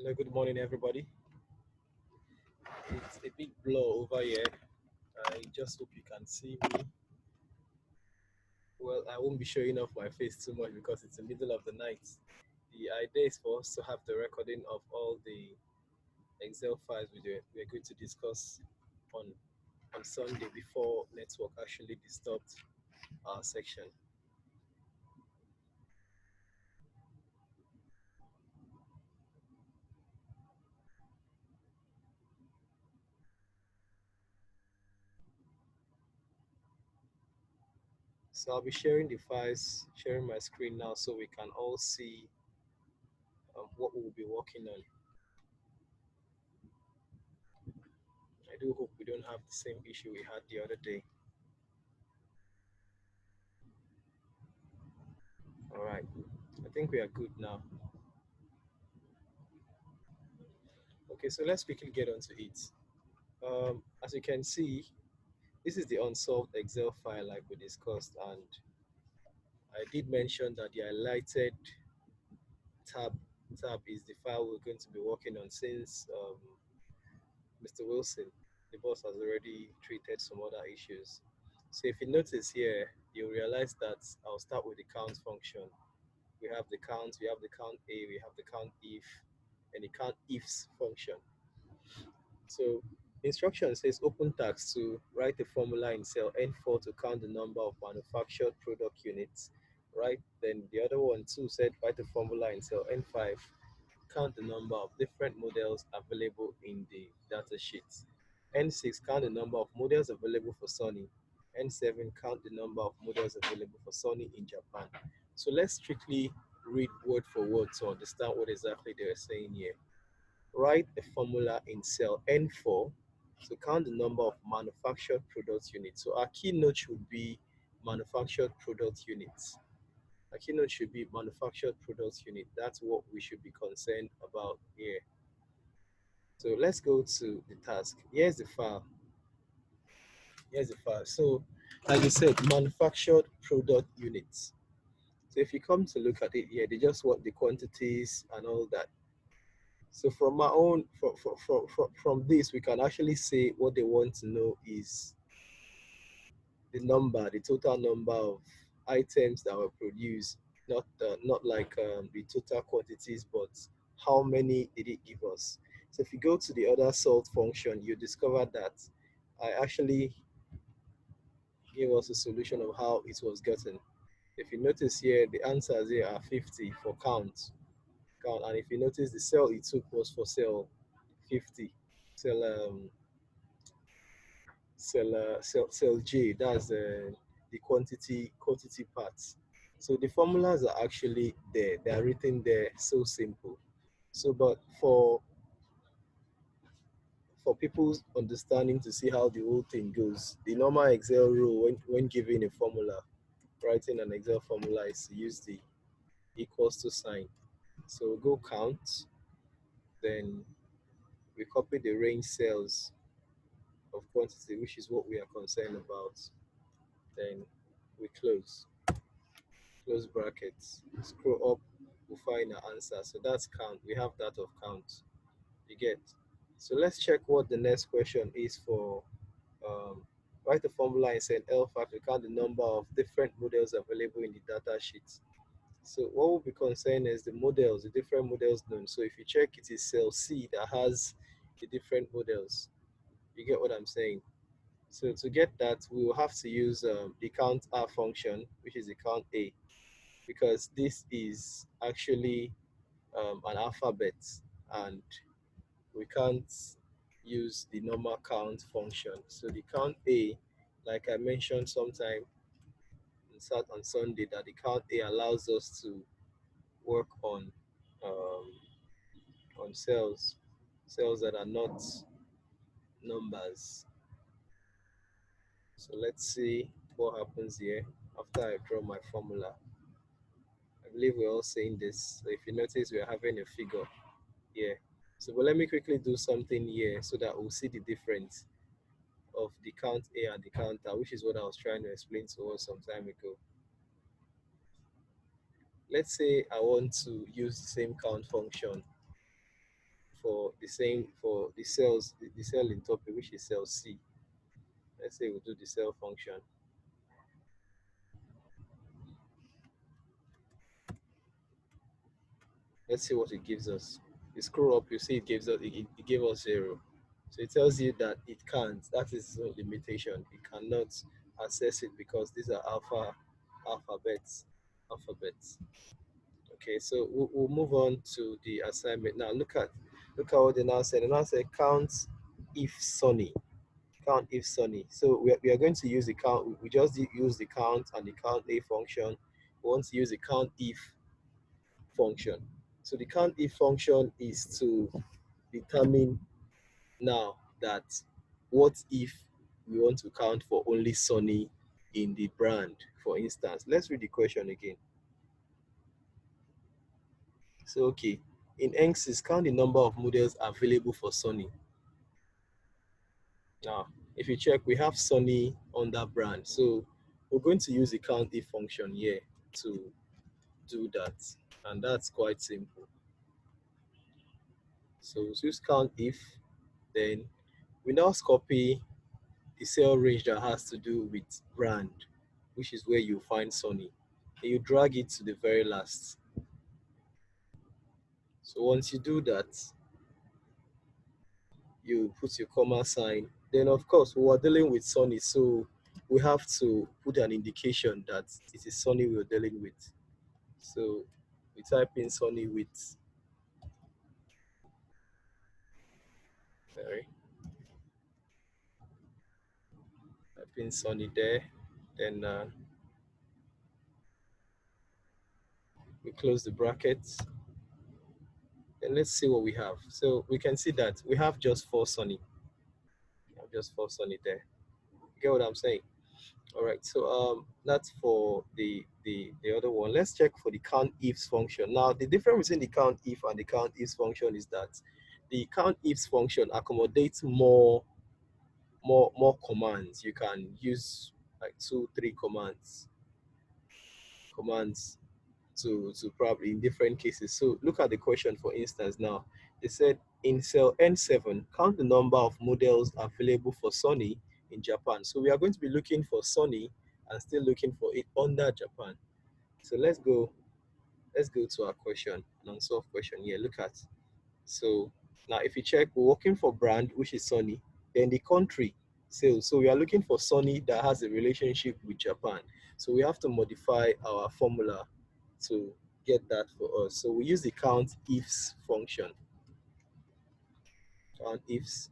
Hello, good morning, everybody. It's a big blow over here. I just hope you can see me. Well, I won't be showing off my face too much because it's the middle of the night. The idea is for us to have the recording of all the Excel files we're going to discuss on on Sunday before network actually disturbed our section. So I'll be sharing the files, sharing my screen now so we can all see what we'll be working on. I do hope we don't have the same issue we had the other day. All right, I think we are good now. Okay, so let's quickly get onto it. As you can see, this is the unsolved Excel file like we discussed, and I did mention that the highlighted tab tab is the file we're going to be working on since Mr. Wilson, the boss, has already treated some other issues. So if you notice here, you'll realize that I'll start with the count function. We have the count, we have the count A, we have the count if, and the count ifs function. So instruction says open task to write a formula in cell N4 to count the number of manufactured product units, right? Then the other one too said write a formula in cell N5, count the number of different models available in the data sheet. N6, count the number of models available for Sony. N7, count the number of models available for Sony in Japan. So let's strictly read word for word to understand what exactly they are saying here. Write a formula in cell N4 to count the number of manufactured product units. So our keynote should be manufactured product units. Our keynote should be manufactured product unit. That's what we should be concerned about here. So let's go to the task. Here's the file. Here's the file. So like I said, manufactured product units. So if you come to look at it here, they just want the quantities and all that. So from my own from this, we can actually say what they want to know is the total number of items that were produced, not like the total quantities, but how many did it give us. So if you go to the other sort function, you discover that I actually gave us a solution of how it was gotten. If you notice here, the answers here are 50 for count, and if you notice, the cell it took was for cell 50, cell cell J, that's the quantity parts. So the formulas are actually there. They are written there, so simple. So, but for people's understanding to see how the whole thing goes, the normal Excel rule when giving a formula, writing an Excel formula is to use the equals to sign. So go count, then we copy the range cells of quantity, which is what we are concerned about. Then we close brackets, scroll up, we'll find our answer. So that's count. We have that of count. You get. So let's check what the next question is for. Um, write the formula and send L5 to count the number of different models available in the data sheet. So what will be concerned is the models, the different models known. So if you check, it is cell C that has the different models. You get what I'm saying? So to get that, we will have to use the count R function, which is the count A, because this is actually an alphabet, and we can't use the normal count function. So the count A, like I mentioned sometime on Sunday, that the count A allows us to work um, on cells that are not numbers. So let's see what happens here after I draw my formula. I believe we're all saying this. So if you notice, we're having a figure here. So but let me quickly do something here so that we'll see the difference of the count A and the counter, which is what I was trying to explain to us some time ago. Let's say I want to use the same count function for the same for the cells, the cell in topic, which is cell C. Let's say we do the cell function. Let's see what it gives us. You scroll up, you see it gives us it gave us 0. So it tells you that it can't. That is its own limitation. It cannot access it because these are alphabets. Alphabets. Okay, so we'll move on to the assignment now. Look at what they now said. They now say count if sunny. Count if sunny. So we are going to use the count. We just use the count and the count a function. We want to use the count if function. So the count if function is to determine now that what if we want to count for only sunny in the brand, for instance. Let's read the question again. So okay, in Enxis, count the number of models available for sunny. Now, if you check, we have sunny on that brand. So we're going to use the count if function here to do that. And that's quite simple. So we'll use count if, then we now copy the cell range that has to do with brand, which is where you find sunny. And you drag it to the very last. So once you do that, you put your comma sign. Then of course we are dealing with sunny, so we have to put an indication that it is sunny we're dealing with. So we type in sunny with, sorry, type in sunny there. Then we close the brackets. And let's see what we have. So we can see that we have just 4 sunny. We have just 4 sunny there. You get what I'm saying? All right, so that's for the other one. Let's check for the count ifs function. Now, the difference between the count if and the count ifs function is that the count ifs function accommodates more commands. You can use like 2, 3 commands to probably in different cases. So look at the question, for instance. Now they said in cell N7, count the number of models available for Sony in Japan. So we are going to be looking for Sony and still looking for it under Japan. So let's go to our question, an unsolved question here. Look at, so now if you check, we're working for brand, which is Sony, then the country sales. So we are looking for Sony that has a relationship with Japan. So we have to modify our formula to get that for us. So we use the count ifs function. Count ifs.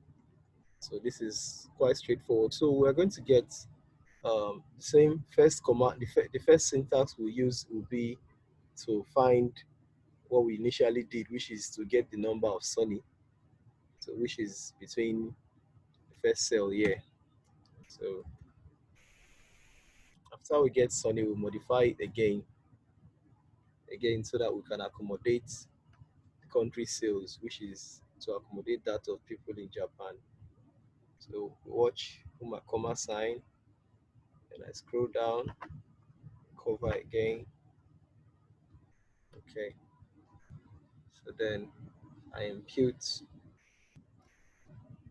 So this is quite straightforward. So we're going to get the same first command. The first syntax we use will be to find what we initially did, which is to get the number of Sony. So which is between the first cell here. So after we get Sony, we'll modify it again so that we can accommodate the country sales, which is to accommodate that of people in Japan. So watch, put my comma sign, and I scroll down, cover again. Okay. So then I impute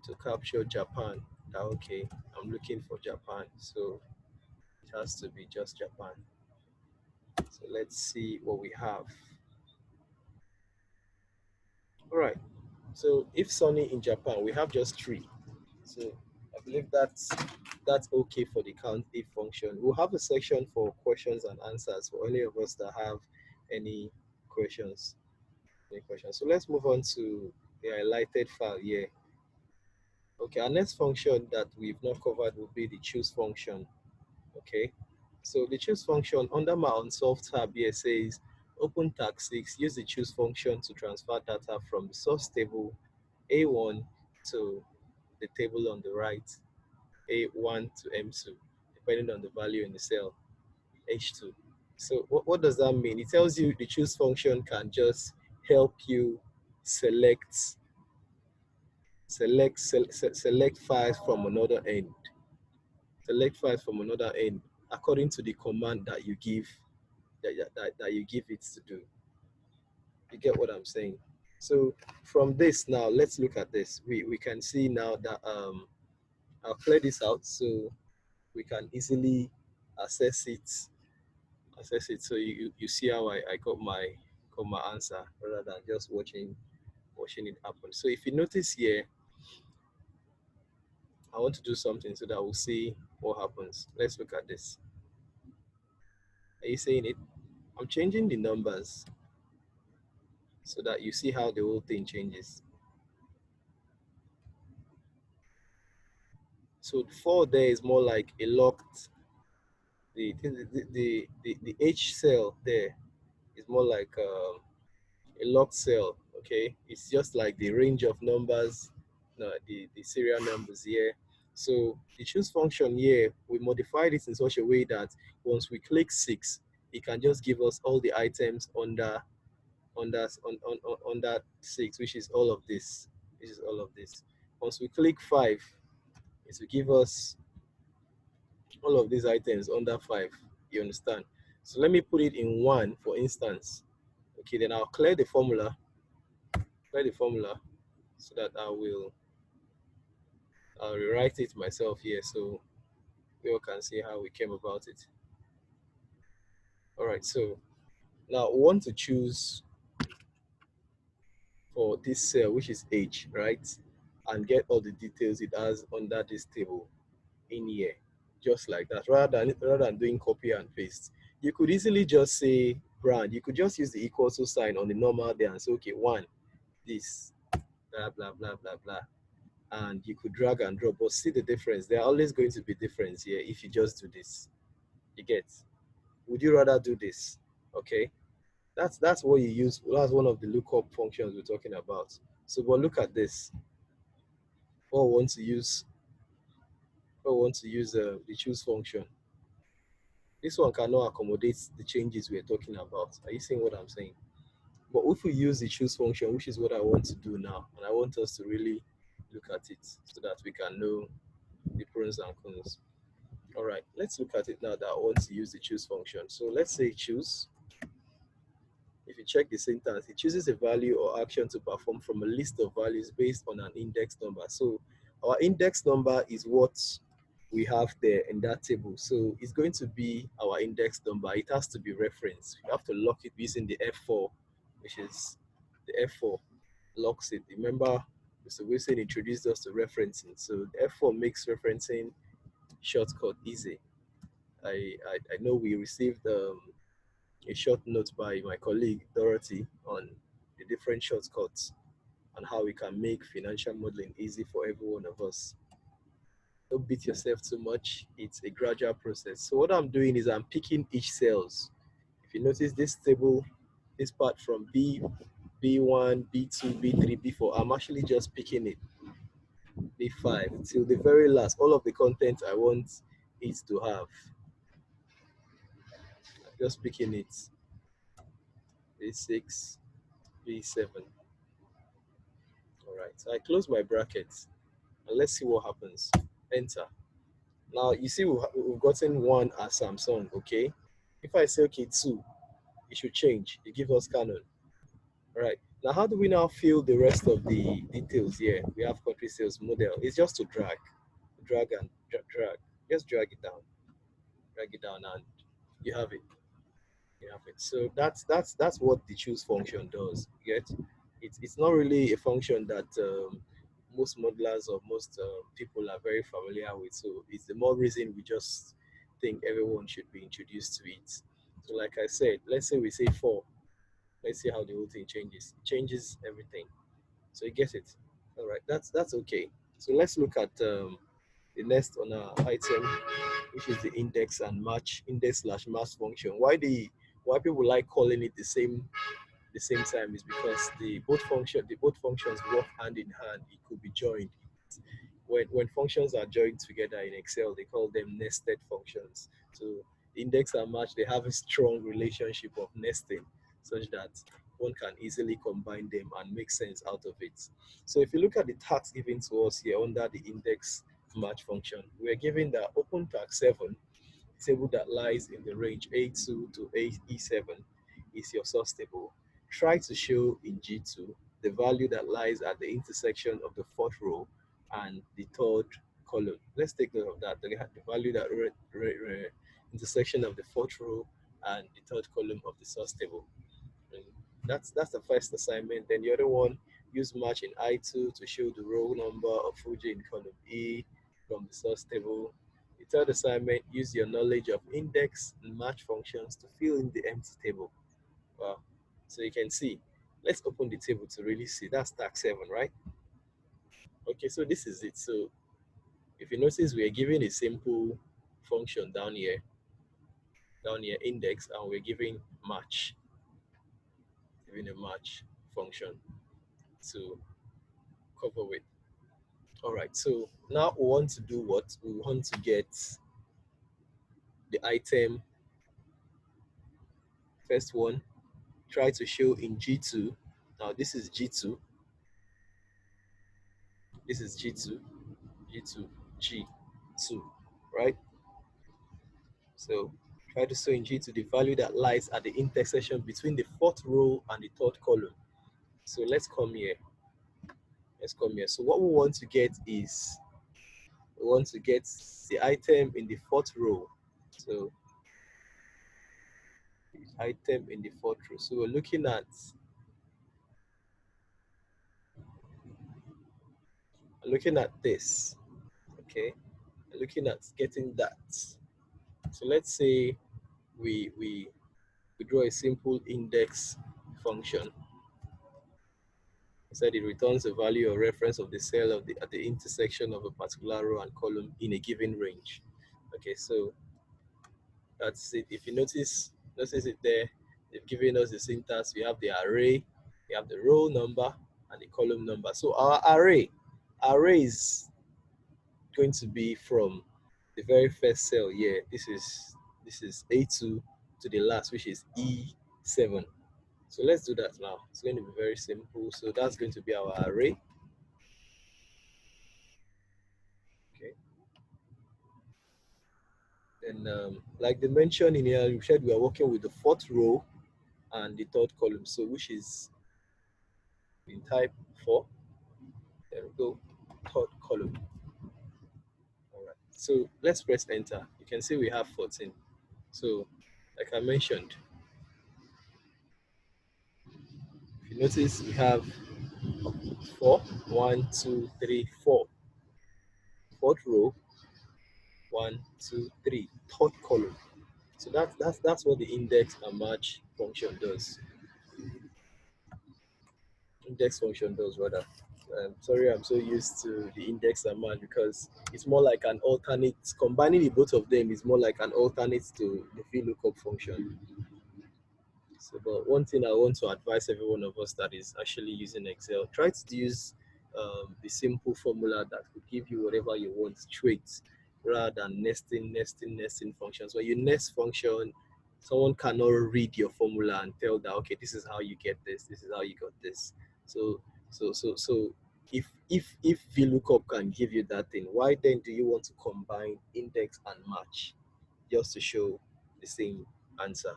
to capture Japan. That okay, I'm looking for Japan, so it has to be just Japan. So let's see what we have. All right. So if Sunny in Japan, we have just 3. So I believe that's okay for the count if function. We'll have a section for questions and answers for any of us that have any questions. So let's move on to the highlighted file here. Okay, our next function that we've not covered will be the choose function. Okay, so the choose function under my unsolved tab here says open tag 6, use the choose function to transfer data from the source table A1 to the table on the right, A1 to M2, depending on the value in the cell H2. So what does that mean? It tells you the choose function can just help you select files from another end. Select files from another end according to the command that you give that you give it to do. You get what I'm saying? So from this now, let's look at this. We can see now that I'll clear this out so we can easily assess it. So you see how I got my answer rather than just watching it happen. So if you notice here, I want to do something so that we'll see what happens. Let's look at this. Are you seeing it? I'm changing the numbers so that you see how the whole thing changes. So the 4 there is more like a locked, the H cell there is more like a locked cell, okay? It's just like the range of numbers, no, the serial numbers here. So the choose function here, we modified it in such a way that once we click 6, it can just give us all the items on that 6, which is all of this. This is all of this. Once we click 5, it will give us all of these items under 5. You understand? So let me put it in 1, for instance. Okay, then clear the formula so that I'll rewrite it myself here so we all can see how we came about it. All right, so now we want to choose for this cell, which is H, right? And get all the details it has under this table in here, just like that, rather than doing copy and paste. You could easily just say brand. You could just use the equal to sign on the normal there and say, okay, 1, this, blah, blah, blah, blah, blah. And you could drag and drop, but see the difference. There are always going to be difference here if you just do this. You get? Would you rather do this? Okay, that's what you use. That's one of the lookup functions we're talking about. So, but look at this. What we want to use, the choose function. This one cannot accommodate the changes we're talking about. Are you seeing what I'm saying? But if we use the choose function, which is what I want to do now, and I want us to really look at it so that we can know the pros and cons. All right, let's look at it now that I want to use the choose function. So let's say choose. If you check the syntax, it chooses a value or action to perform from a list of values based on an index number. So our index number is what we have there in that table. So it's going to be our index number. It has to be referenced. You have to lock it using the F4, which is the F4 locks it. Remember, Mr. Wilson introduced us to referencing. So the F4 makes referencing shortcut easy. I know we received a short note by my colleague Dorothy on the different shortcuts and how we can make financial modeling easy for every one of us. Don't beat yourself too much. It's a gradual process. So what I'm doing is I'm picking each cells. If you notice this table, this part from B1, B2, B3, B4, I'm actually just picking it, B5, till the very last. All of the content I want it to have. I'm just picking it, B6, B7. All right, so I close my brackets and let's see what happens. Enter. Now you see we've gotten 1 as Samsung, okay? If I say, okay, 2, it should change. It gives us Canon. All right. Now, how do we now fill the rest of the details here? We have country sales model. It's just to drag and drag. Just drag it down, and you have it. You have it. So that's what the choose function does. You get? It's not really a function that most modelers or most people are very familiar with. So it's the more reason we just think everyone should be introduced to it. So like I said, let's say we say 4. Let's see how the whole thing changes. It changes everything. So you get it. All right, that's okay. So let's look at the next on our item, which is the index slash match function. Why people like calling it the same time is because the both functions work hand in hand. It could be joined. When functions are joined together in Excel, they call them nested functions. So index and match, they have a strong relationship of nesting, such that one can easily combine them and make sense out of it. So if you look at the task given to us here under the index match function, we are given the open task 7 table that lies in the range A2 to E7 is your source table. Try to show in G2 the value that lies at the intersection of the fourth row and the third column. Let's take note of that. The value that intersection of the fourth row and the third column of the source table. And that's the first assignment. Then the other one, use match in I2 to show the row number of Fuji in column E from the source table. The third assignment, use your knowledge of index and match functions to fill in the empty table. Wow. So you can see, let's open the table to really see. That's tag 7, right? Okay, so this is it. So if you notice, we are giving a simple function down here, index, and we're giving match, giving a match function to cover with. All right, so now we want to do what? We want to get the item. First one, try to show in G2. Now this is G2. This is G2, G2, G2, right? So try to show in G2 the value that lies at the intersection between the fourth row and the third column. So let's come here. Let's come here. So what we want to get is, we want to get the item in the fourth row. So item in the fourth row. So we're looking at this. Okay, looking at getting that. So let's say we draw a simple index function. Said it returns the value or reference of the cell at the intersection of a particular row and column in a given range. Okay, so that's it. If you notice it there, they've given us the syntax. We have the array, we have the row number, and the column number. So our array is going to be from the very first cell here. This is A2 to the last, which is E7. So let's do that now. It's going to be very simple. So that's going to be our array. Okay. And like they mentioned in here, we said we are working with the fourth row and the third column. So which is in type 4. There we go. Third column. All right. So let's press enter. You can see we have 14. So like I mentioned, if you notice, we have 4, 1, 2, 3, 4. Fourth row, 1, 2, 3. Third column. So that's what the index and match function does. Index function does rather. Sorry, I'm so used to the index and match because it's more like an alternate. Combining the both of them is more like an alternate to the VLOOKUP function. So, but one thing I want to advise every one of us that is actually using Excel, try to use the simple formula that could give you whatever you want straight, rather than nesting functions. When you nest function, someone cannot read your formula and tell that, okay, this is how you get this is how you got this. So if VLOOKUP can give you that thing, why then do you want to combine index and match just to show the same answer?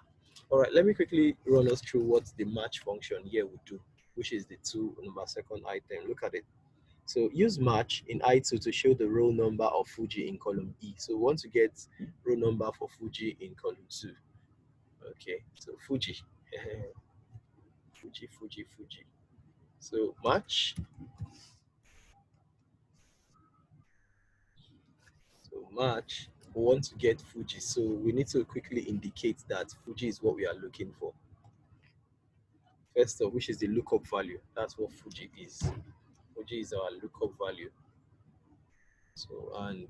All right, let me quickly run us through what the match function here would do, which is the 2 number second item. Look at it. So use match in I2 to show the row number of Fuji in column E. So we want to get row number for Fuji in column 2. Okay, so Fuji. Fuji. So match. So match, we want to get Fuji. So we need to quickly indicate that Fuji is what we are looking for. First of which is the lookup value. That's what Fuji is. Fuji is our lookup value. So, and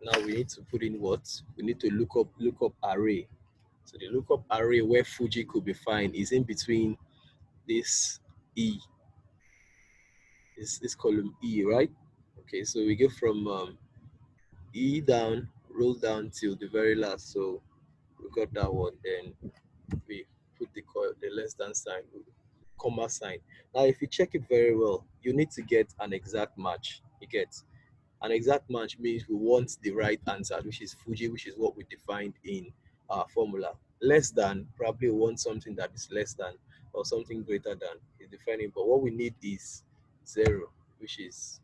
now we need to put in what? We need to look up array. So the lookup array where Fuji could be found is in between this E, this column E, right? Okay, so we go from E down, roll down till the very last. So we got that one. Then we put the less than sign, comma sign. Now, if you check it very well, you need to get an exact match. You get an exact match means we want the right answer, which is Fuji, which is what we defined in our formula. Less than, probably we want something that is less than, or something greater than is defining, but what we need is 0, which is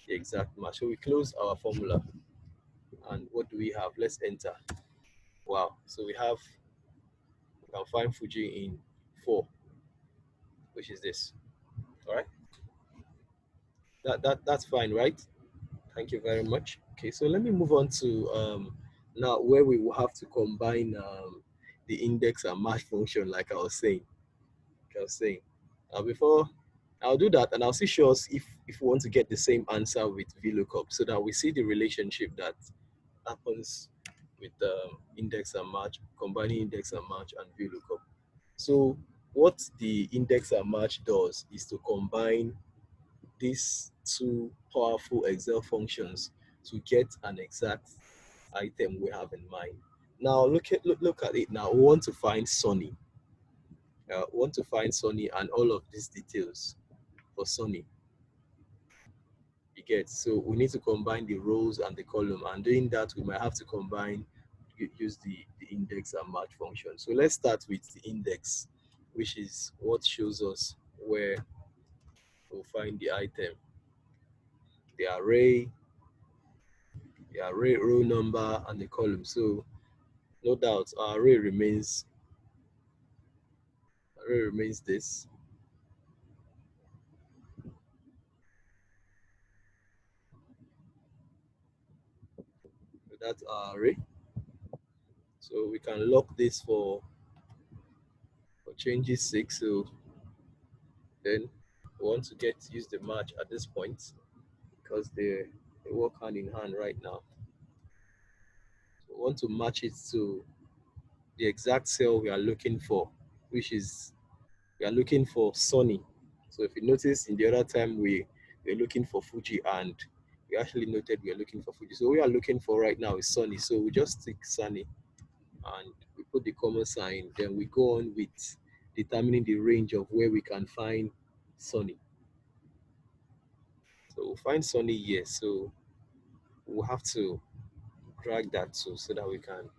the exact match. So we close our formula, and what do we have? Let's enter. Wow, so we can find Fuji in 4, which is this. All right, that's fine, right? Thank you very much. Okay, so let me move on to now where we will have to combine the index and match function, like I was saying. Before I'll do that, and I'll see show us if we want to get the same answer with VLOOKUP, so that we see the relationship that happens with index and match, combining index and match and VLOOKUP. So what the index and match does is to combine these two powerful Excel functions to get an exact item we have in mind. Now look at it now. We want to find Sunny. And all of these details for Sunny. You get, so we need to combine the rows and the column, and doing that we might have to use the index and match function. So let's start with the index, which is what shows us where we'll find the item, the array row number, and the column. So no doubt our array remains this. So that's our array. So we can lock this for changes 6. So then we want to use the match at this point, because they work hand in hand right now. So we want to match it to the exact cell we are looking for, which is we are looking for Sunny. So if you notice, in the other time we were looking for Fuji, and we actually noted we are looking for Fuji. So what we are looking for right now is Sunny. So we just stick Sunny and we put the comma sign. Then we go on with determining the range of where we can find Sunny. So we'll find Sunny here. So we'll have to drag that too, so that we can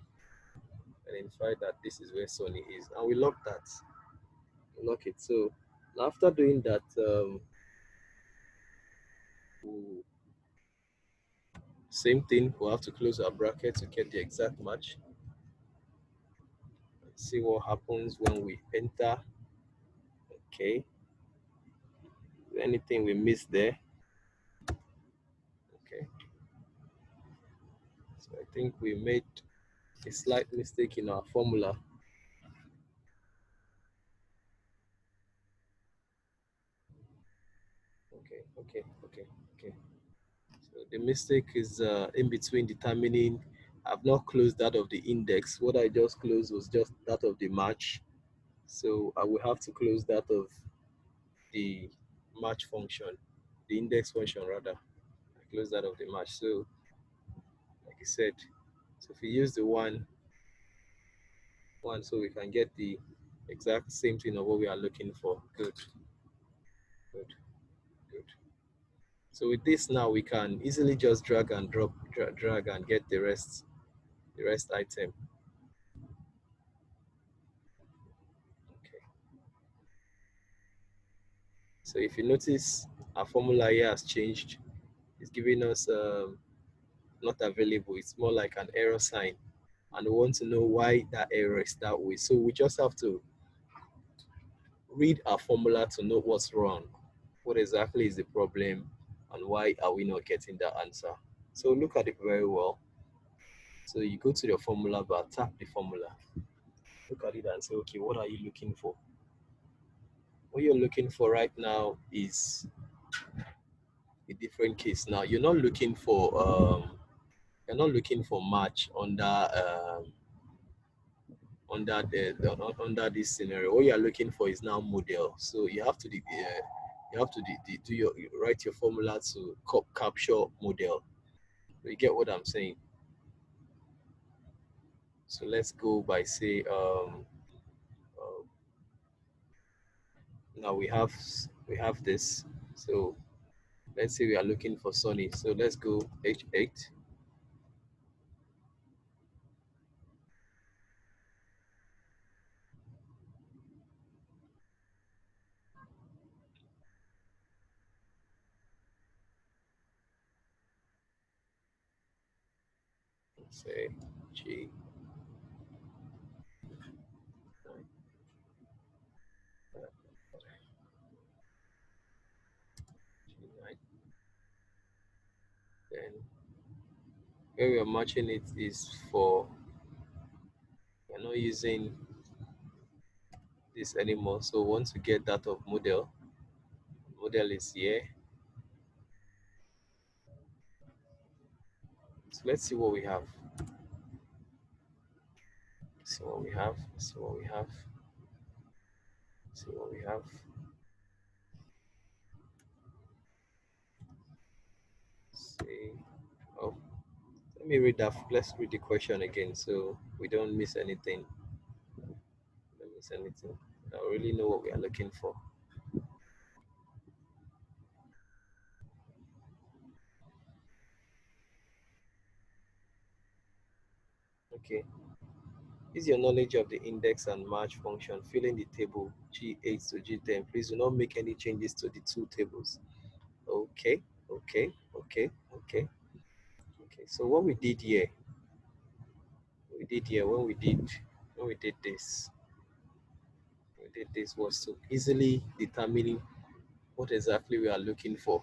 identify that this is where Sunny is, and we lock that. Lock it. So after doing that, we'll, same thing. We'll have to close our bracket to get the exact match. Let's see what happens when we enter. Okay. Anything we missed there? Okay. So I think we made a slight mistake in our formula. Okay. So the mistake is in between determining. I've not closed that of the index. What I just closed was just that of the match. So I will have to close that of the match function, the index function rather. I close that of the match. So like I said, so if we use the one, so we can get the exact same thing of what we are looking for. Good. So with this now, we can easily just drag and drop, drag and get the rest item. Okay. So if you notice, our formula here has changed. It's giving us not available. It's more like an error sign, and we want to know why that error is that way. So we just have to read our formula to know what's wrong, what exactly is the problem, and why are we not getting that answer. So look at it very well. So you go to your formula bar, tap the formula, look at it and say, okay, what are you looking for? What you're looking for right now is a different case. Now you're not looking for match under this scenario. What you're looking for is now model. So you have to write your formula to capture model. You get what I'm saying? So let's go by say uh, now we have this. So let's say we are looking for Sunny. So let's go H8. say G9. G9. Then where we are matching it is for, we're not using this anymore. So once we get that of model is here. So let's see what we have. See what we have. See what we have. See what we have. See. Oh, let me read that. Let's read the question again so we don't miss anything. Don't miss anything. I really know what we are looking for. Okay. Is your knowledge of the index and match function filling the table G8 to G10? Please do not make any changes to the two tables. Okay, okay, okay, okay, okay. So what we did here, when we did this was to easily determine what exactly we are looking for,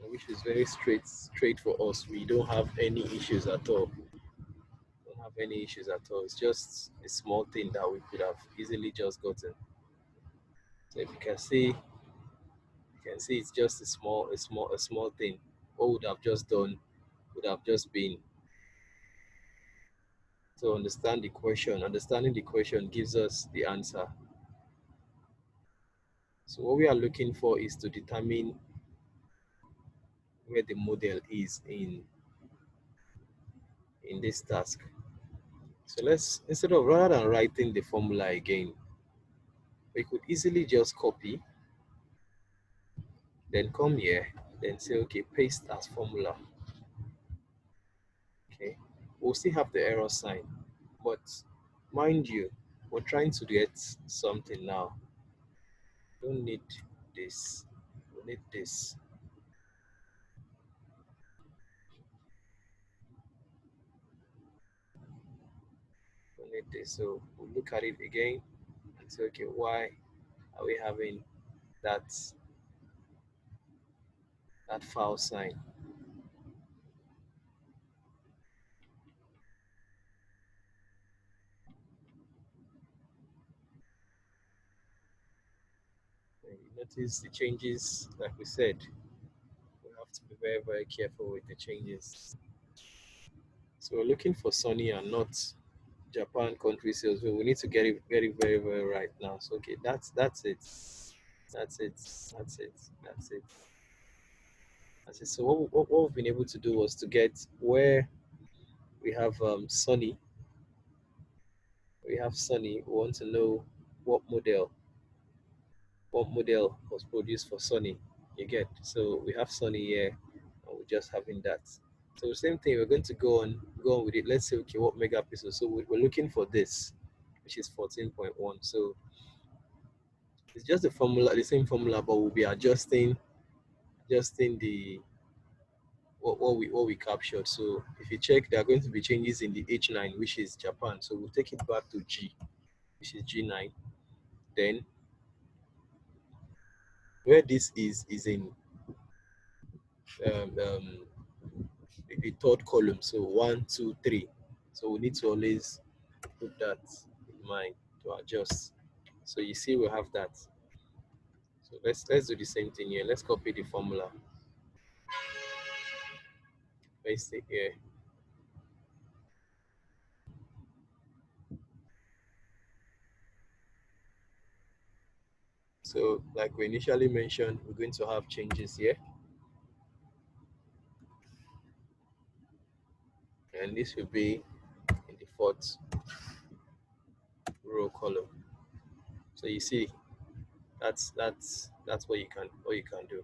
which is very straight for us. We don't have any issues at all. Don't have any issues at all. It's just a small thing that we could have easily just gotten. So if you can see, it's just a small thing. What would have just done would have just been to understand the question. Understanding the question gives us the answer. So what we are looking for is to determine where the model is in this task. So let's, instead of, rather than writing the formula again, we could easily just copy, then come here, then say, okay, paste as formula. Okay, we'll still have the error sign, but mind you, we're trying to get something now. Don't need this, we need this. We need this. So we'll look at it again and say, okay, why are we having that file sign? And you notice the changes, like we said, we have to be very, very careful with the changes. So we're looking for Sunny and not Japan country sales. So we need to get it very, very, very right now. So okay, that's it. That's it. That's it. That's it. That's it. So what we've been able to do was to get where we have Sunny. We have Sunny. We want to know what model was produced for Sunny. You get, so we have Sunny here, and we're just having that. So same thing, we're going to go on with it. Let's say, okay, what megapixel? So we're looking for this, which is 14.1. So it's just the formula, the same formula, but we'll be adjusting the what we captured. So if you check, there are going to be changes in the H9, which is Japan. So we'll take it back to G, which is G9. Then where this is in um, um, the third column. So 1, 2, 3. So we need to always put that in mind to adjust. So you see we have that. So let's do the same thing here. Let's copy the formula, paste it here. So like we initially mentioned, we're going to have changes here. And this will be in the fourth row column. So you see, that's what you can do.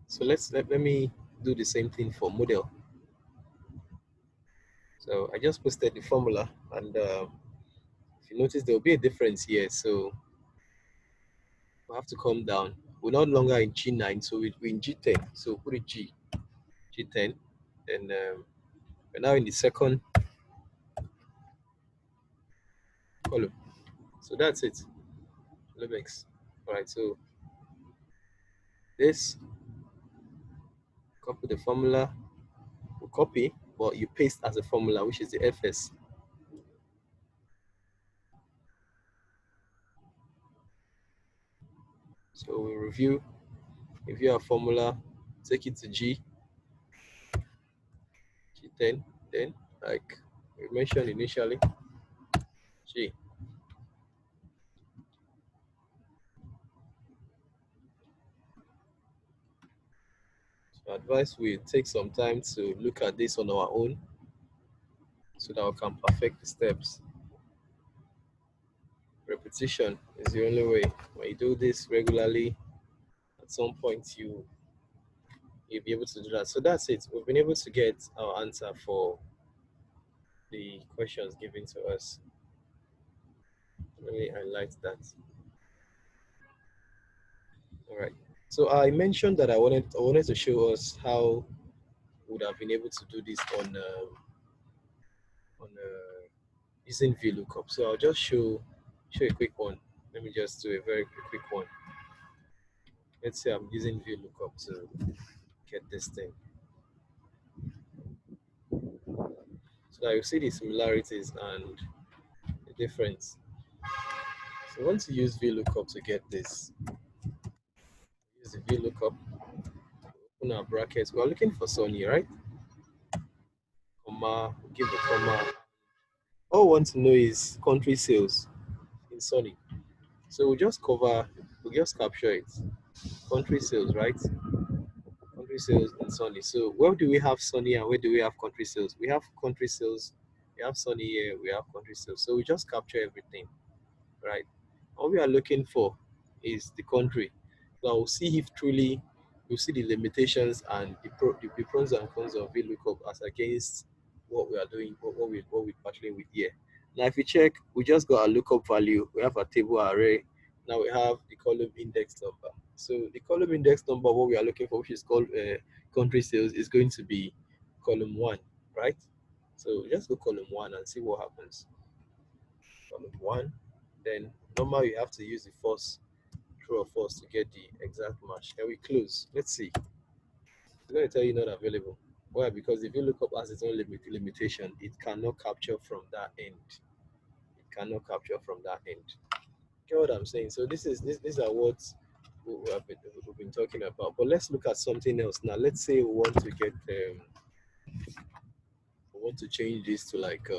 So let me do the same thing for model. So I just posted the formula, and if you notice, there will be a difference here. So we have to come down. We're no longer in G9, so we're in G10. So put it G10. Then we're now in the second column. So that's it. Limix. All right. So this, copy the formula. We'll copy, but you paste as a formula, which is the FS. So we review our formula, take it to G10, then like we mentioned initially, G. So advice we take some time to look at this on our own so that we can perfect the steps. Repetition is the only way. When you do this regularly, at some point you'll be able to do that. So that's it. We've been able to get our answer for the questions given to us. Let me highlight that. All right. So I mentioned that I wanted to show us how we would have been able to do this on using VLOOKUP. So I'll just show a quick one. Let me just do a very quick one. Let's say I'm using VLOOKUP to get this thing. So that you see the similarities and the difference. So once you use VLOOKUP to get this, use the VLOOKUP, open our brackets. We're looking for Sony, right? Comma, give a comma. All we want to know is country sales in Sony. So we'll just capture it. Country sales, right? Country sales in Sony. So where do we have Sony and where do we have country sales? We have country sales, we have Sony here, we have country sales. So we just capture everything, right? All we are looking for is the country. So we'll see if truly we'll see the limitations and the pros and cons of VLOOKUP as against what we are doing, what we're battling with here. Now, if you check, we just got a lookup value. We have a table array. Now we have the column index number. So the column index number, what we are looking for, which is called country sales, is going to be column 1, right? So just go column 1 and see what happens. Column 1, then normally you have to use the first true or false to get the exact match. And we close. Let's see. It's going to tell you not available. Why? Because if you look up as its own limitation, it cannot capture from that end. It cannot capture from that end. Get what I'm saying? So these are what we've been talking about. But let's look at something else now. Let's say we want to get we want to change this to like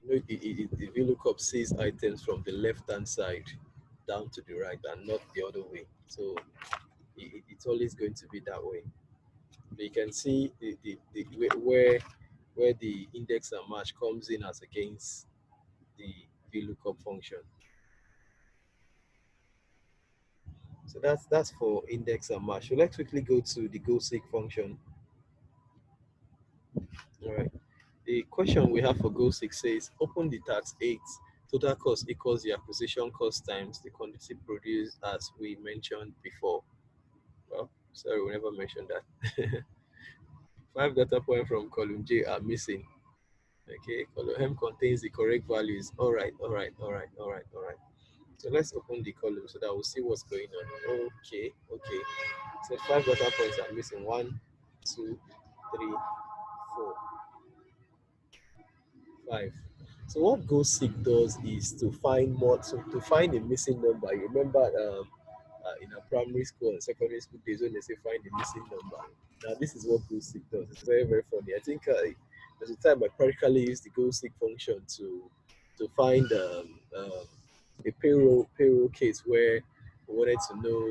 if you look up sees items from the left hand side down to the right and not the other way. So it's always going to be that way. But you can see the where the index and match comes in as against the VLOOKUP function. So that's for index and match. So let's quickly go to the goseek function. All right. The question we have for goseek says open the tax 8. Total cost equals the acquisition cost times the quantity produced as we mentioned before. Well, sorry, we never mentioned that. 5 data points from column J are missing. Okay, column M contains the correct values. All right. So let's open the column so that we'll see what's going on. Okay. So 5 data points are missing. 1, 2, 3, 4, 5. So what goseek does is to find to find a missing number. You remember in a primary school and secondary school days when they say find the missing number. Now this is what goseek does. It's very, very funny. I think there's a time I practically used the goseek function to find a payroll case where we wanted to know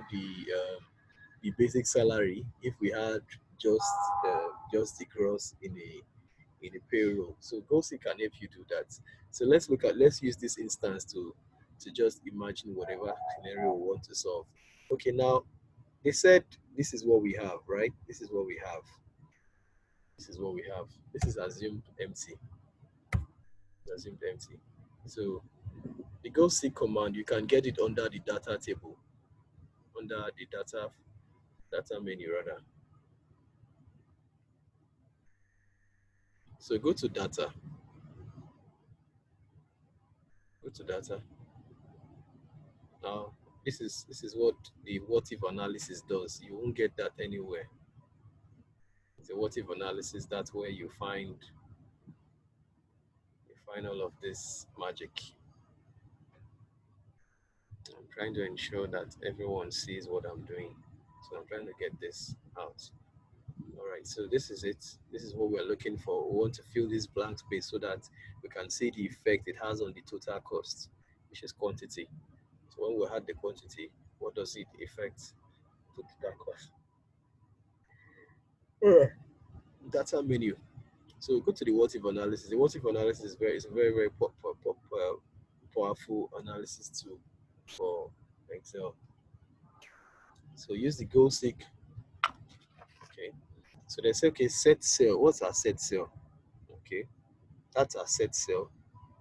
the basic salary if we had just the gross in a payroll. So goseek can help you do that. So let's use this instance to just imagine whatever scenario we want to solve. Okay, now they said this is what we have, right? This is what we have. This is what we have. This is assumed empty. Assumed empty. So The go seek command, you can get it under the data table, under the data menu rather. So go to data. Now this is what the what if analysis does. You won't get that anywhere. The what if analysis, that's where you find all of this magic. I'm trying to ensure that everyone sees what I'm doing. So I'm trying to get this out. All right, so this is it. This is what we're looking for. We want to fill this blank space so that we can see the effect it has on the total cost, which is quantity. So when we add the quantity, what does it affect to total cost? Alright. Data menu. So we go to the what if analysis. The what if analysis is a very very powerful analysis tool for Excel. So use the goal seek. Okay. So they say, okay, set cell. What's our set cell? Okay, that's our set cell.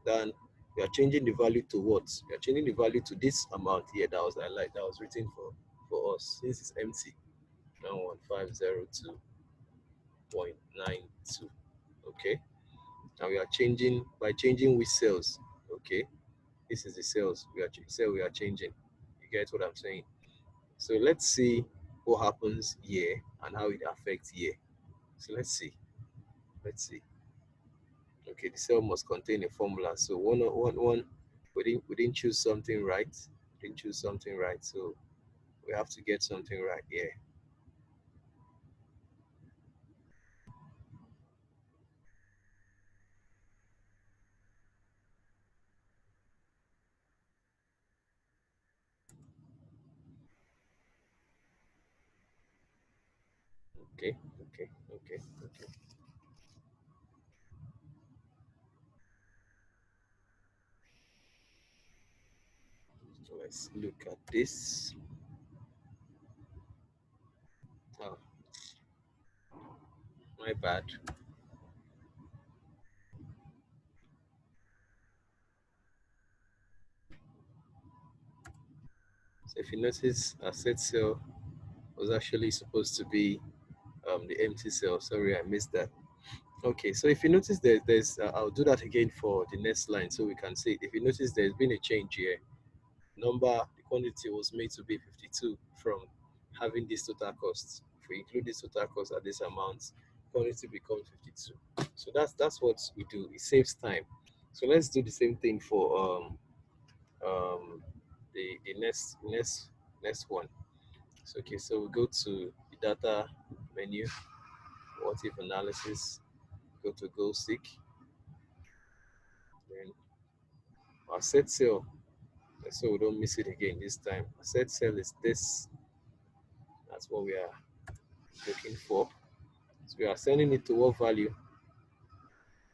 Then we are changing the value to what? We are changing the value to this amount here that was that was written for us. Since it's empty. 91502.92. Okay. Now we are changing by changing which cells. Okay. This is the cells we are changing. You get what I'm saying? So let's see what happens here and how it affects here. So let's see. Let's see. Okay, the cell must contain a formula. So we didn't choose something right. We didn't choose something right. So we have to get something right here. Okay, okay, okay, okay. So let's look at this. Oh, my bad. So if you notice, our set cell was actually supposed to be the empty cell. Sorry, I missed that. Okay, so if you notice there's I'll do that again for the next line so we can see it. If you notice there's been a change here. The quantity was made to be 52 from having this total cost. If we include this total cost at this amount, quantity becomes 52. So that's what we do. It saves time. So let's do the same thing for the next one. So okay, so we go to the data menu, what if analysis, go to goal seek, then our set cell, so we don't miss it again this time. Our set cell is this. That's what we are looking for. So we are sending it to what value?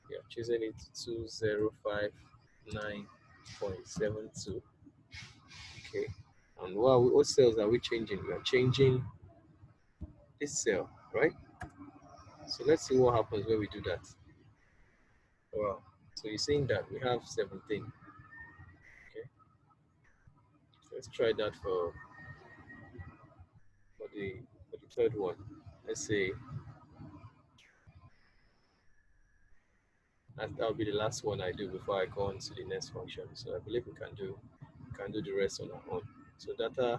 We are choosing it 2059.72. Okay. And what cells are we changing? We are changing this cell, right? So let's see what happens when we do that. Wow. So you're saying that we have 17. Okay. Let's try that for the for the third one. Let's say that'll be the last one I do before I go on to the next function. So I believe we can do the rest on our own. So data,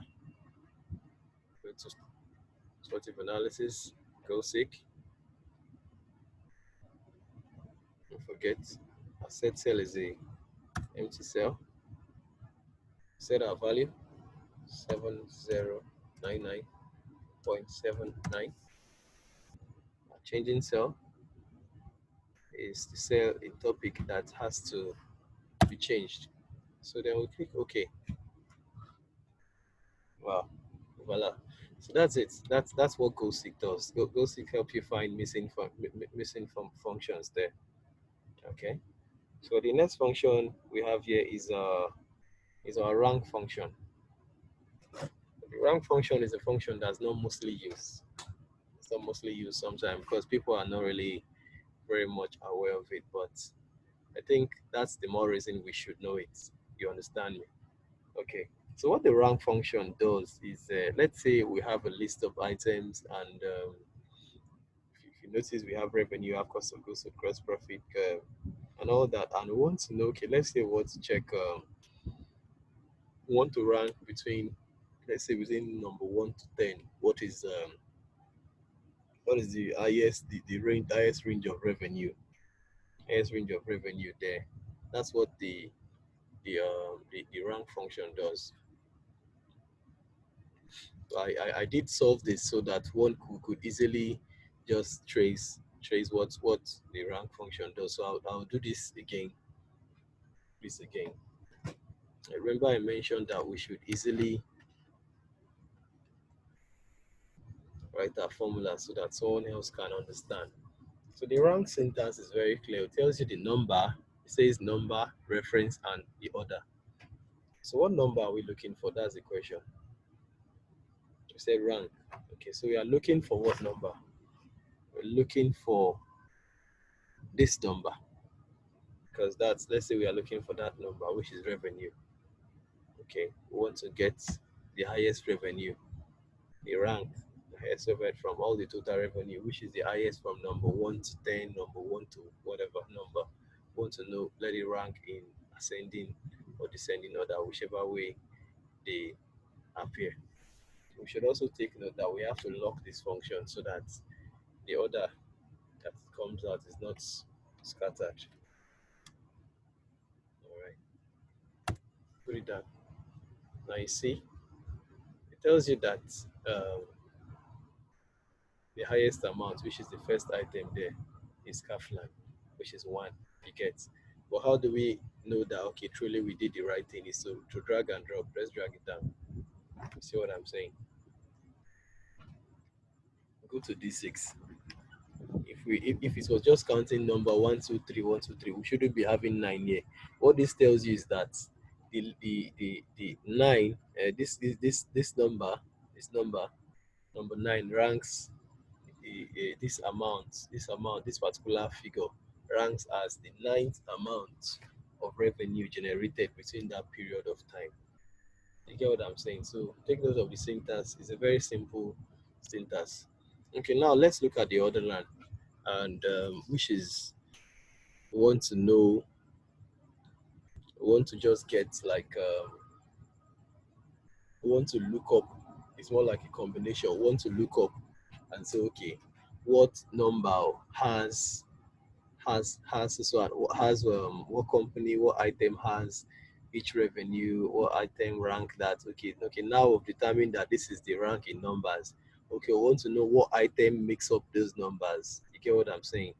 go to SWOT analysis, go seek. Don't forget, our set cell is a empty cell. Set our value 7099.79. Our changing cell is the cell in topic that has to be changed. So then we click OK. Wow, voila. So that's it. That's what GoSeek does. GoSeek help you find missing functions there. Okay. So the next function we have here is our rank function. The rank function is a function that's not mostly used. It's not mostly used sometimes because people are not really very much aware of it. But I think that's the more reason we should know it. You understand me? Okay. So what the rank function does is, let's say we have a list of items, and if you notice, we have revenue, have cost of goods, sold, gross profit, and all that, and we want to know. Okay, let's say we want to check. We want to rank between, let's say, within number 1 to 10. What is the highest, the range, highest range of revenue, highest range of revenue there. That's what the rank function does. So I did solve this so that one could easily just trace what the rank function does. So I'll do this again. I remember I mentioned that we should easily write our formula so that someone else can understand. So the rank syntax is very clear. It tells you the number, it says number, reference, and the order. So what number are we looking for? That's the question. We said rank. Okay, so we are looking for what number? We're looking for this number, because that's, let's say we are looking for that number, which is revenue. Okay, we want to get the highest revenue, the rank, the highest revenue from all the total revenue, which is the highest from number 1 to 10, number 1 to whatever number. We want to know, let it rank in ascending or descending order, whichever way they appear. We should also take note that we have to lock this function so that the order that comes out is not scattered. All right, put it down. Now you see, it tells you that um, the highest amount, which is the first item there, is Kaflan, which is one. You get. But how do we know that, okay, truly we did the right thing? Is to drag and drop. Let's drag it down. You see what I'm saying? Go to D6. If it was just counting number 1, 2, 3, 1, 2, 3, we shouldn't be having 9 here. What this tells you is that the nine, this number 9 ranks this particular figure ranks as the ninth amount of revenue generated between that period of time. You get what I'm saying? So take note of the syntax. It's a very simple syntax. Okay, now let's look at the other line, and which is, we want to know, we want to just get like, we want to look up. It's more like a combination. We want to look up and say, okay, what number has so has what company, what item has each revenue, what item rank that. Okay, now we've determined that this is the rank in numbers. Okay, we want to know what item makes up those numbers. You get what I'm saying?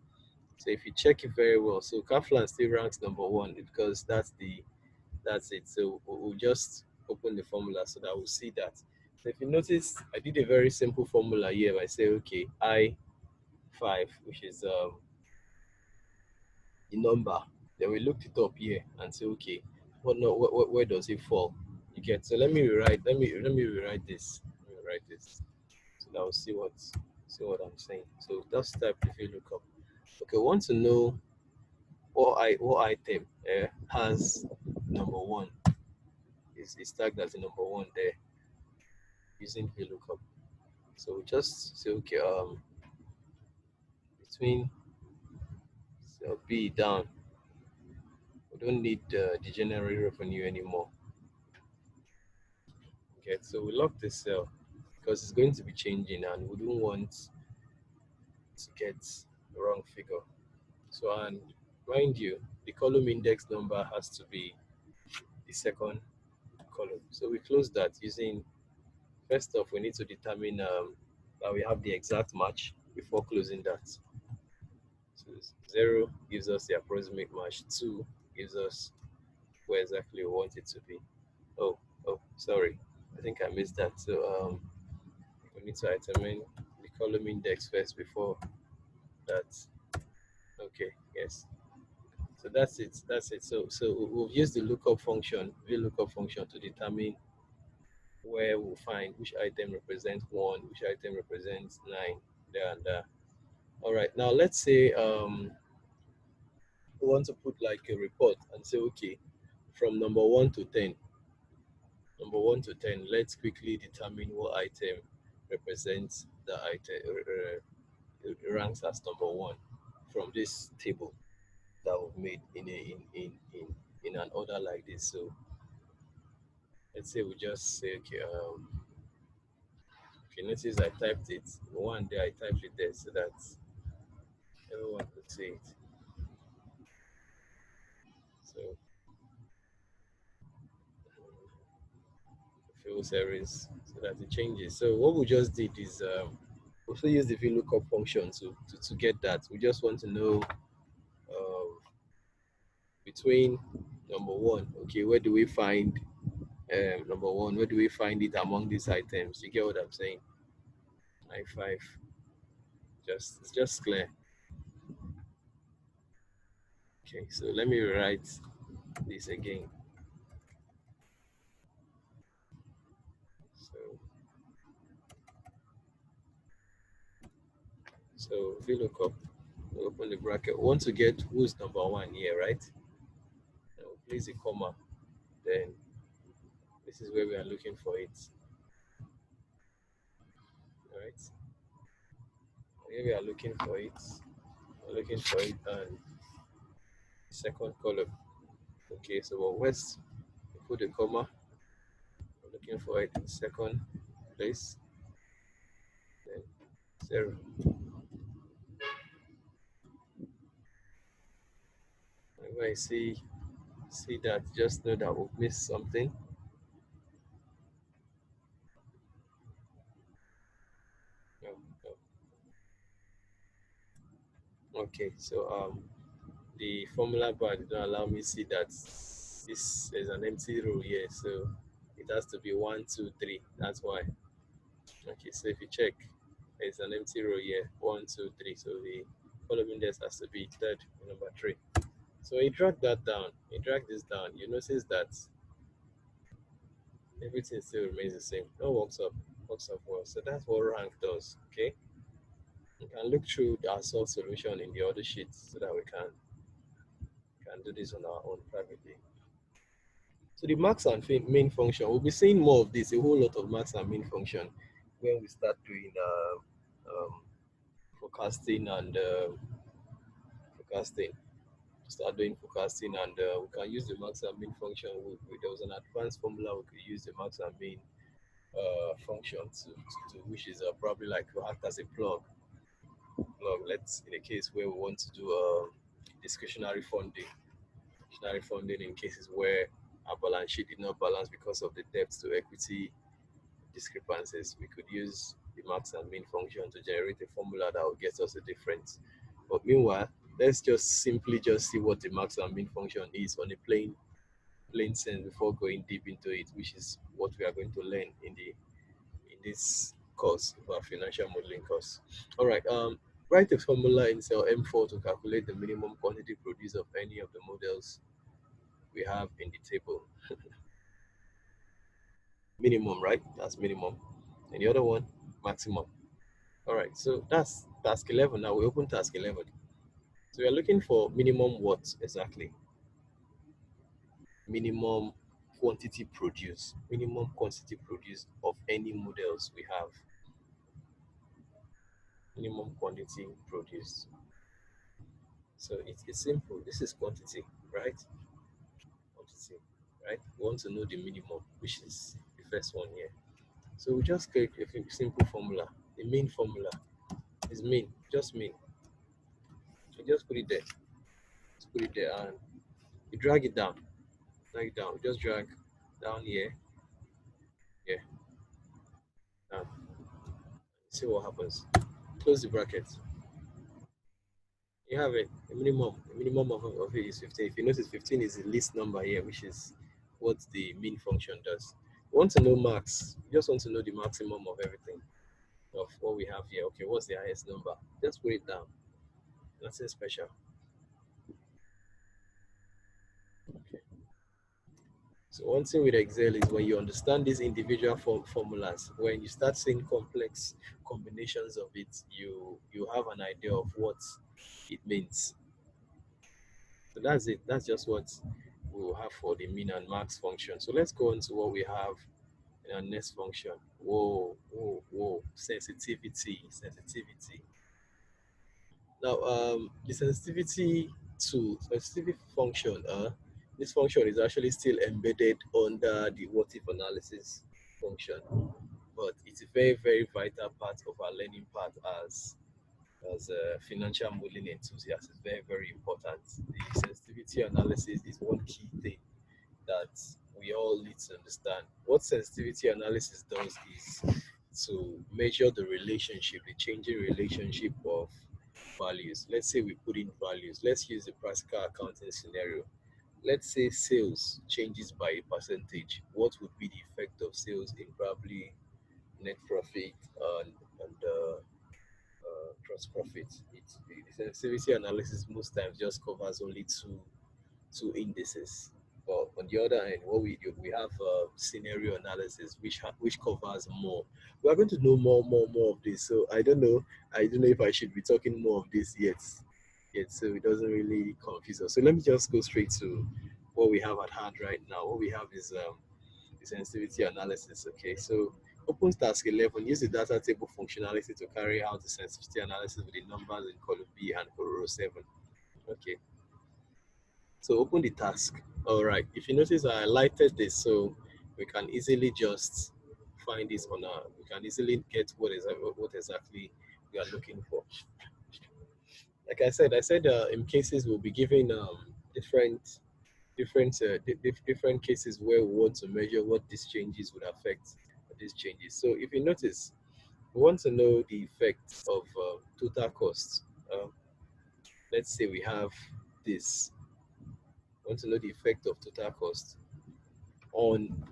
So if you check it very well, so Kaflan still ranks number 1, because that's it. So we'll just open the formula so that we'll see that. So if you notice, I did a very simple formula here. I say, okay, I5, which is the number. Then we looked it up here and say, okay, what no, where does it fall? You get. So let me rewrite this. Let me rewrite this so that we'll see what I'm saying. So that's type if you look up. Okay, we want to know what item has number 1, is tagged as the number 1 there using VLOOKUP. So we just say, okay, between cell B down, we don't need the January revenue anymore. Okay, so we lock this cell because it's going to be changing and we don't want to get the wrong figure. So, and mind you, the column index number has to be the second column. So we close that using, first off, we need to determine that we have the exact match before closing that. So 0 gives us the approximate match, 2 gives us where exactly we want it to be. Oh, sorry. I think I missed that. So we need to determine the column index first before that. Okay, yes. So that's it. That's it. So we'll use the lookup function, VLOOKUP function, to determine where we'll find which item represents 1, which item represents 9, there and there. All right. Now let's say we want to put like a report and say, okay, from number 1 to 10. Number 1 to 10, let's quickly determine what item represents the item, ranks as number 1 from this table that we've made in an order like this. So let's say we just say, okay, if you notice I typed it, one there, I typed it there so that everyone could see it. So fill series so that it changes. So what we just did is we also use the VLOOKUP function to get that. We just want to know between number 1, okay, where do we find number 1, where do we find it among these items? You get what I'm saying? I5, it's just clear. Okay, so let me write this again. So VLOOKUP, we open the bracket. We want to get who's number 1 here, right? Now place a comma, then this is where we are looking for it. All right. Here we are looking for it. We're looking for it and second column. Okay, so we'll first put the comma. We're looking for it in second place. Then 0. And when I see that, just know that we've missed something. No, no. Okay, so the formula bar did not allow me to see that this is an empty row here, so it has to be 1, 2, 3. That's why. Okay, so if you check, there's an empty row here, 1, 2, 3. So the column index has to be third, number 3. So you drag that down, you drag this down, you notice that everything still remains the same. No works up well. So that's what rank does. Okay. You can look through our solved solution in the other sheets so that we can do this on our own privately. So the max and main function, we'll be seeing more of this, a whole lot of max and main function when we start doing forecasting and forecasting. Start doing forecasting and we can use the max and mean function. There was an advanced formula we could use the max and mean function to which is probably like to act as a plug. Let's in a case where we want to do discretionary funding. Discretionary funding in cases where our balance sheet did not balance because of the debt to equity discrepancies, we could use the max and mean function to generate a formula that will get us a difference. But meanwhile, let's just simply just see what the max and mean function is on a plain sense before going deep into it, which is what we are going to learn in this course of our financial modeling course. All right. Write a formula in cell M4 to calculate the minimum quantity produced of any of the models we have in the table. Minimum, right? That's minimum. And the other one, maximum. All right. So that's task 11. Now we open task 11. So we are looking for minimum what exactly? Minimum quantity produced. Minimum quantity produced of any models we have. Minimum quantity produced. So it's simple. This is quantity, right? Quantity, right? We want to know the minimum, which is the first one here. So we just create a simple formula. The main formula is mean, just mean. So just put it there. Just put it there and you drag it down. Drag it down. Just drag down here. Yeah. Down. See what happens. Close the bracket. You have it. The minimum of it is 15. If you notice, 15 is the least number here, which is what the mean function does. We want to know max. You just want to know the maximum of everything of what we have here. Okay, what's the highest number? Just put it down. Nothing special. Okay. So one thing with Excel is when you understand these individual formulas, when you start seeing complex combinations of it, you have an idea of what it means. So that's it. That's just what we will have for the min and max function. So let's go on to what we have in our next function. Whoa, whoa, whoa, sensitivity, sensitivity. Now, the sensitivity function, this function is actually still embedded under the what if analysis function, but it's a very, very vital part of our learning path as a financial modeling enthusiast. It's very, very important. The sensitivity analysis is one key thing that we all need to understand. What sensitivity analysis does is to measure the relationship, the changing relationship of values. Let's say we put in values. Let's use the practical accounting scenario. Let's say sales changes by a percentage. What would be the effect of sales in probably net profit and gross profit? The sensitivity analysis most times just covers only two indices. But on the other hand, what we do, we have scenario analysis, which covers more. We are going to know more of this. So I don't know. I don't know if I should be talking more of this yet. Yet, so it doesn't really confuse us. So let me just go straight to what we have at hand right now. What we have is the sensitivity analysis. Okay, so open task 11. Use the data table functionality to carry out the sensitivity analysis with the numbers in column B and row 7. Okay. So open the task. All right. If you notice, I highlighted this, so we can easily just find this on our. We can easily get what exactly we are looking for. Like I said, in cases we'll be giving different cases where we want to measure what these changes would affect these changes. So if you notice, we want to know the effect of total costs. Uh, let's say we have this. We want to know the effect of total cost on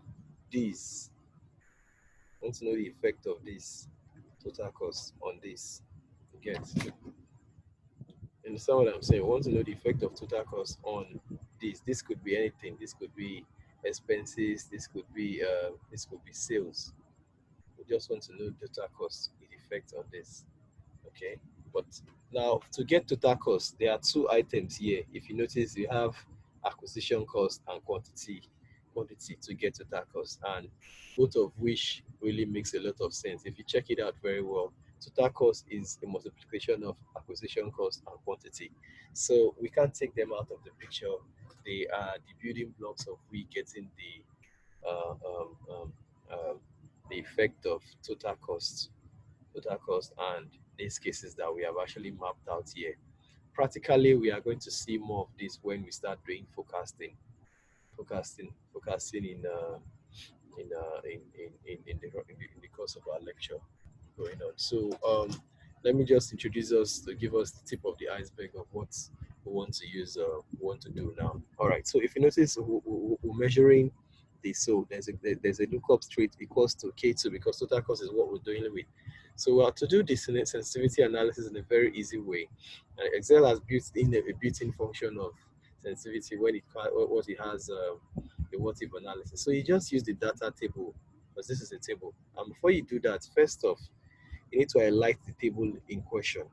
this. I want to know the effect of this total cost on this. You get? You understand what I'm saying? I want to know the effect of total cost on this. This could be anything. This could be expenses. This could be sales. We just want to know total cost, the effect on this. Okay. But now to get total cost, there are two items here. If you notice, you have acquisition cost and quantity to get total cost, and both of which really makes a lot of sense. If you check it out very well, total cost is a multiplication of acquisition cost and quantity. So we can't take them out of the picture. They are the building blocks of we getting uh, um, um, um, the effect of total cost and these cases that we have actually mapped out here. Practically, we are going to see more of this when we start doing forecasting in the course of our lecture going on. So let me just introduce us to give us the tip of the iceberg of what we want to use, want to do now. All right. So if you notice, we're measuring this. So there's a lookup straight equals to K2 because total cost is what we're dealing with. So to do this sensitivity analysis in a very easy way, Excel has built in a built-in function of sensitivity when what it has the what if analysis. So you just use the data table because this is a table. And before you do that, first off, you need to highlight the table in question.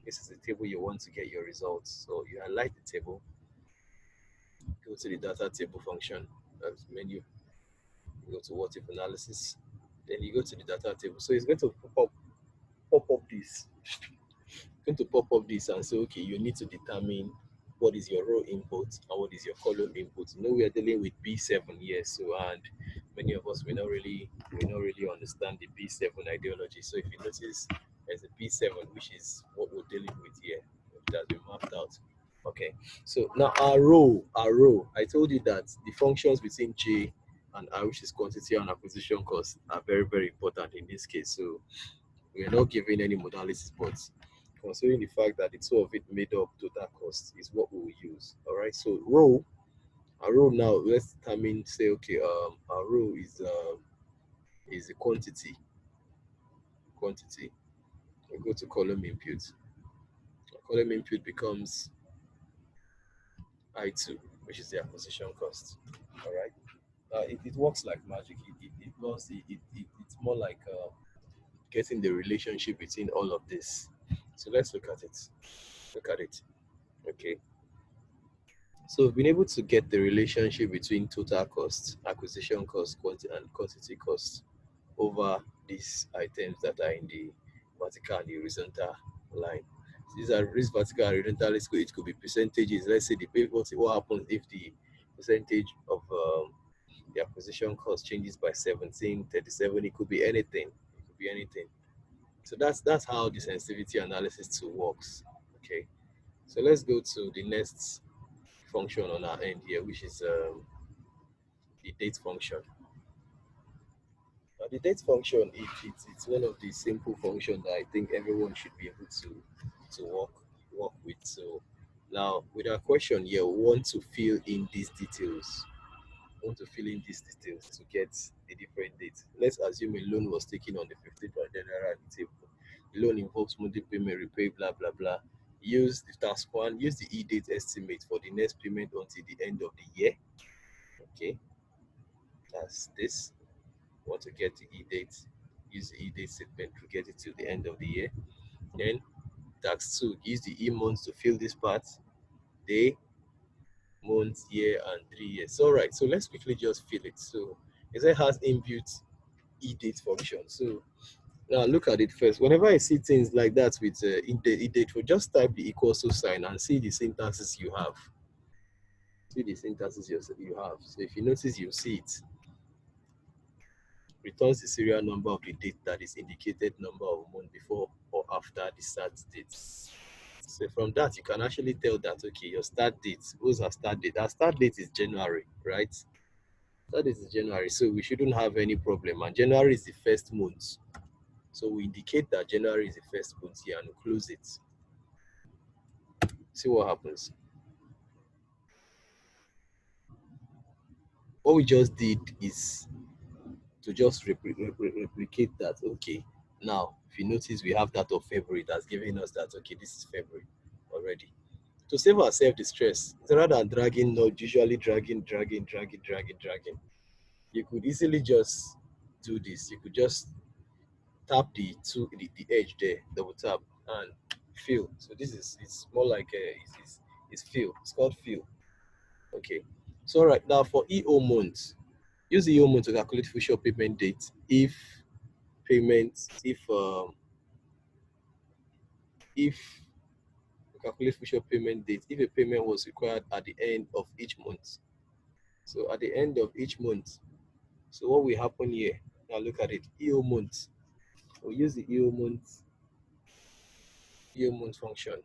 This is the table you want to get your results. So you highlight the table, go to the data table function, menu, go to what if analysis, then you go to the data table. So it's going to pop up this going to pop up this and say, okay, you need to determine what is your row input and what is your column input. You know, we are dealing with B7 here, so and many of us we not really understand the B7 ideology. So if you notice, there's a B7, which is what we're dealing with here. That's been mapped out. Okay, so now our row. I told you that the functions between J and R, which is quantity and acquisition cost, are very, very important in this case. So we are not giving any modalities, but considering the fact that the two of it made up total cost is what we will use. All right. So our row now. Let's determine. Say okay. Our row is the quantity. Quantity. We go to column input. Column input becomes I2, which is the acquisition cost. All right. It works like magic. It's more like getting the relationship between all of this. So let's look at it. Look at it. Okay. So we've been able to get the relationship between total cost, acquisition cost, and quantity cost over these items that are in the vertical and the horizontal line. These are risk vertical and horizontal. It could be percentages. Let's say what happens if the percentage of the acquisition cost changes by 1737. It could be anything. It could be anything. So that's how the sensitivity analysis tool works. Okay. So let's go to the next function on our end here, which is the date function. The date function, it's one of the simple functions that I think everyone should be able to work with. So now with our question here, we want to fill in these details. We want to fill in these details to get the different dates. Let's assume a loan was taken on the 15th of January at the table. The loan involves monthly payment, repay, blah blah blah. Use the task one, use the e-date estimate for the next payment until the end of the year. Okay, that's this. Want to get the e-date, use the e-date statement to get it to the end of the year. Then task two, use the e-months to fill this part, day, month, year, and 3 years. All right, so let's quickly just fill it. So it has inbuilt e-date function. So now look at it first. Whenever I see things like that with e-date, for just type the equals to sign and see the syntaxes you have. See the syntaxes you have. So if you notice, you see it returns the serial number of the date that is indicated number of month before or after the start date. So from that, you can actually tell that, okay, your start date, those are start date. Our start date is January, right? Start date is January, so we shouldn't have any problem. And January is the first month. So we indicate that January is the first month here and we close it. See what happens. What we just did is to just replicate that. Okay, now if you notice, we have that of February that's giving us that. Okay, this is February already. To save ourselves the stress, rather than dragging, not usually dragging, you could easily just do this. You could just tap the edge there, double tap, and fill. So this is it's more like it's fill. It's called fill. Okay. So right now for EO months, use EO month to calculate future payment date if payments if calculate future payment date if a payment was required at the end of each month. So at the end of each month, so what will happen here? Now look at it. EO month. We'll use the EO month function.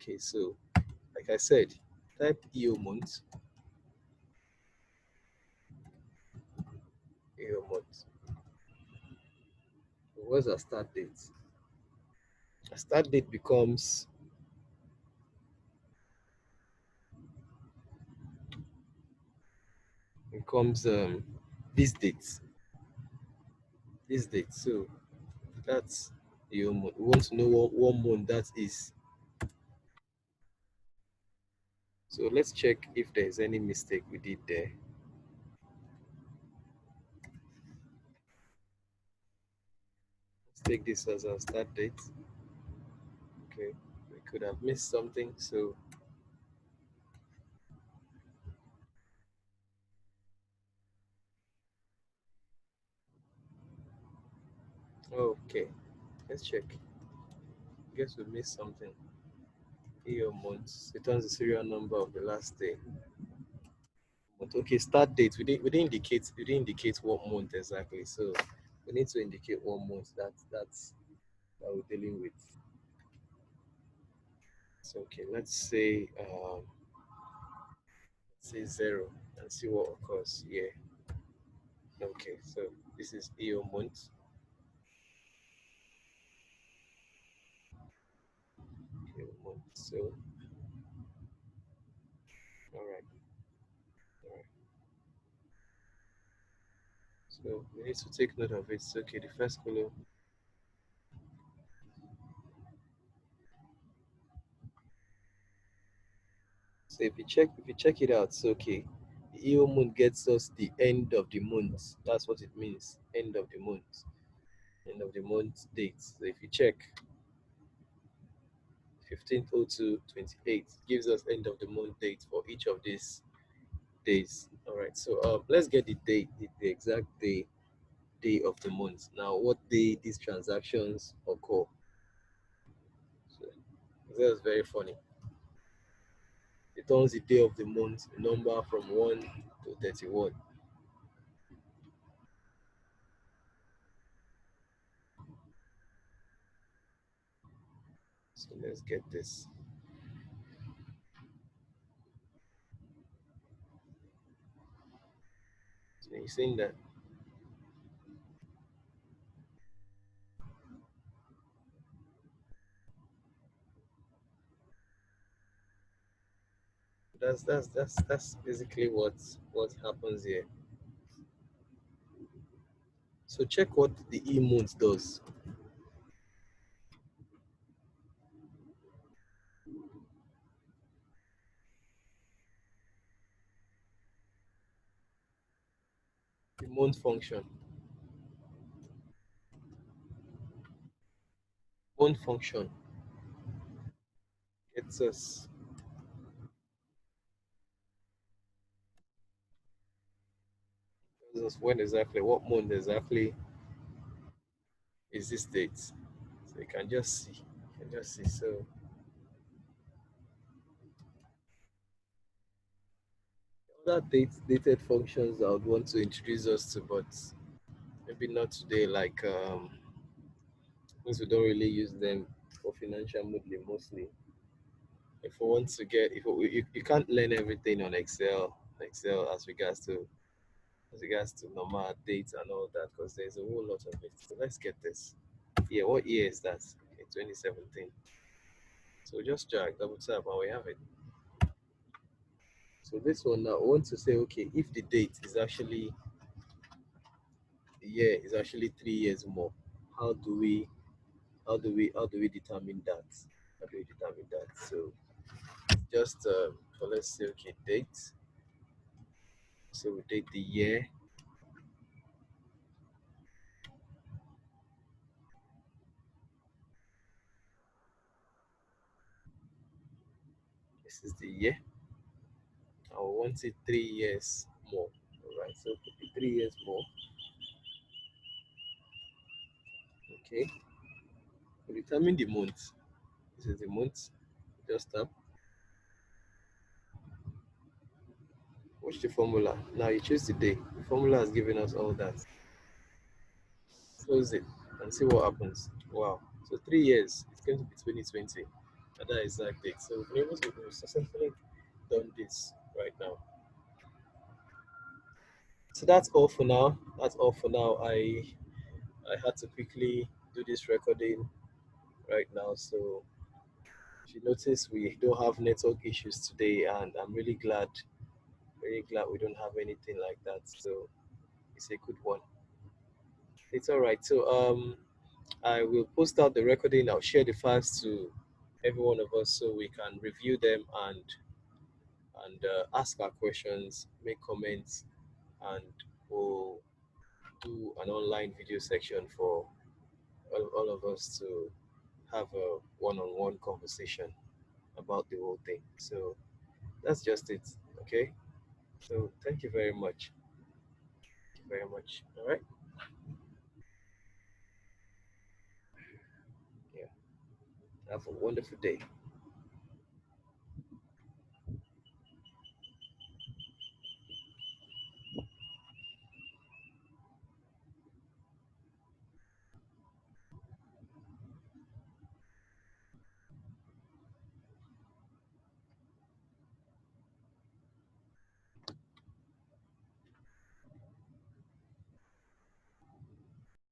Okay, so like I said, type EO month, EO month. What's our start date? A start date becomes this date. This date. So that's EO month. We want to know what month that is. So let's check if there's any mistake we did there. Let's take this as our start date. Okay, we could have missed something. So okay, let's check. Guess we missed something. Year months. Returns the serial number of the last day. Month. Okay, start date. We didn't indicate what month exactly. So we need to indicate what month that we're dealing with. So okay, let's say 0 and see what occurs. Yeah. Okay, so this is EO month. EO month. So all right, all right. So we need to take note of it. So okay, the first column. So if you check it out, so okay, the EO month gets us the end of the month. That's what it means. End of the month date. So if you check 15/02/28 gives us end of the month date for each of these days. All right, so let's get the date, the exact day of the month. Now, what day these transactions occur? So that's very funny. It turns the day of the month number from 1 to 31. So let's get this. So you're saying that that's basically what happens here. So check what the E month does. The month function. Month function. It's us. Tells us when exactly, what month exactly is this date. So you can just see. You can just see. So other dated functions I would want to introduce us to, but maybe not today. Like since we don't really use them for financial modeling mostly. If we want to get, if we, you can't learn everything on Excel as regards to normal dates and all that, because there's a whole lot of it. So let's get this. Yeah, what year is that? Okay, 2017. So just drag, double tap, and we have it. So this one now, I want to say, okay, if the date is actually the year is actually 3 years more, how do we how do we determine that? How do we determine that? So just so let's say okay, date. So we date the year. This is the year. I want it 3 years more. All right, so it could be 3 years more. Okay, we determine the month. This is the month. Just tap. Watch the formula. Now you choose the day. The formula has given us all that. Close it and see what happens. Wow. So 3 years. It's going to be 2020 at that exact date. So we've successfully done this right now. So that's all for now. That's all for now. I had to quickly do this recording right now. So if you notice, we don't have network issues today, and I'm really glad we don't have anything like that. So it's a good one. It's all right. So I will post out the recording. I'll share the files to every one of us so we can review them and ask our questions, make comments, and we'll do an online video section for all of us to have a one-on-one conversation about the whole thing. So that's just it. Okay. So thank you very much. Thank you very much. All right. Yeah. Have a wonderful day.